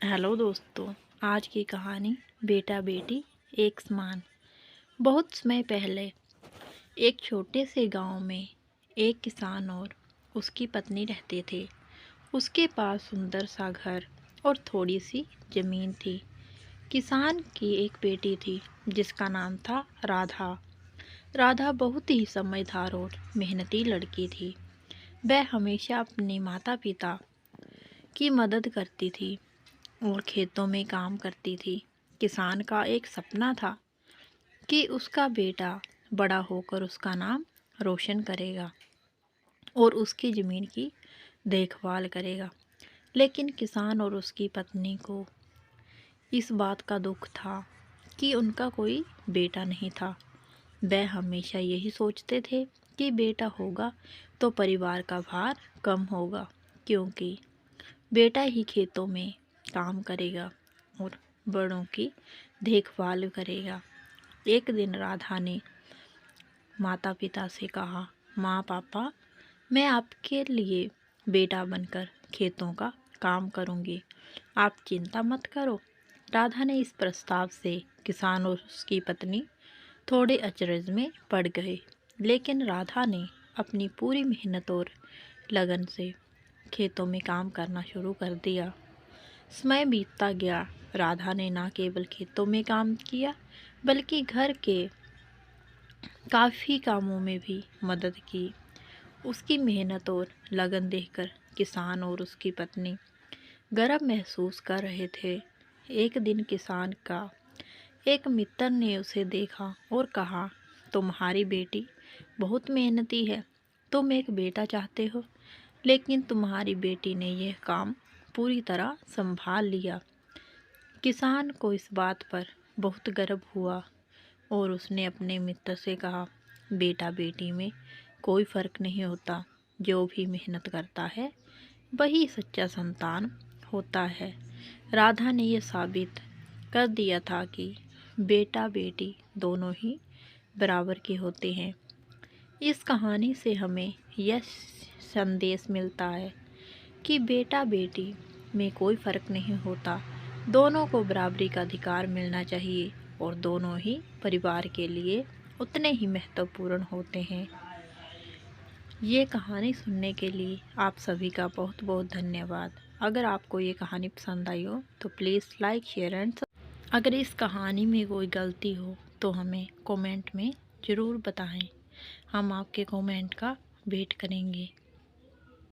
Hello दोस्तों। आज की कहानी बेटा बेटी एक समान। बहुत समय पहले एक छोटे से गांव में एक किसान और उसकी पत्नी रहते थे। उसके पास सुंदर सा घर और थोड़ी सी जमीन थी। किसान की एक बेटी थी जिसका नाम था राधा। राधा बहुत ही समझदार और मेहनती लड़की थी। वह हमेशा अपने माता पिता की मदद करती थी और खेतों में काम करती थी। किसान का एक सपना था कि उसका बेटा बड़ा होकर उसका नाम रोशन करेगा और उसकी ज़मीन की देखभाल करेगा। लेकिन किसान और उसकी पत्नी को इस बात का दुख था कि उनका कोई बेटा नहीं था। वह हमेशा यही सोचते थे कि बेटा होगा तो परिवार का भार कम होगा, क्योंकि बेटा ही खेतों में काम करेगा और बड़ों की देखभाल करेगा। एक दिन राधा ने माता पिता से कहा, माँ पापा, मैं आपके लिए बेटा बनकर खेतों का काम करूँगी, आप चिंता मत करो। राधा ने इस प्रस्ताव से किसान और उसकी पत्नी थोड़े अचरज में पड़ गए। लेकिन राधा ने अपनी पूरी मेहनत और लगन से खेतों में काम करना शुरू कर दिया। समय बीतता गया। राधा ने न केवल खेतों में काम किया बल्कि घर के काफ़ी कामों में भी मदद की। उसकी मेहनत और लगन देखकर किसान और उसकी पत्नी गर्व महसूस कर रहे थे। एक दिन किसान का एक मित्र ने उसे देखा और कहा, तुम्हारी बेटी बहुत मेहनती है, तुम एक बेटा चाहते हो, लेकिन तुम्हारी बेटी ने यह काम पूरी तरह संभाल लिया। किसान को इस बात पर बहुत गर्व हुआ और उसने अपने मित्र से कहा, बेटा बेटी में कोई फ़र्क नहीं होता, जो भी मेहनत करता है वही सच्चा संतान होता है। राधा ने यह साबित कर दिया था कि बेटा बेटी दोनों ही बराबर के होते हैं। इस कहानी से हमें यह संदेश मिलता है कि बेटा बेटी में कोई फ़र्क नहीं होता, दोनों को बराबरी का अधिकार मिलना चाहिए और दोनों ही परिवार के लिए उतने ही महत्वपूर्ण होते हैं। ये कहानी सुनने के लिए आप सभी का बहुत बहुत धन्यवाद। अगर आपको ये कहानी पसंद आई हो तो प्लीज़ लाइक शेयर एंड अगर इस कहानी में कोई गलती हो तो हमें कमेंट में ज़रूर बताएं। हम आपके कमेंट का वेट करेंगे।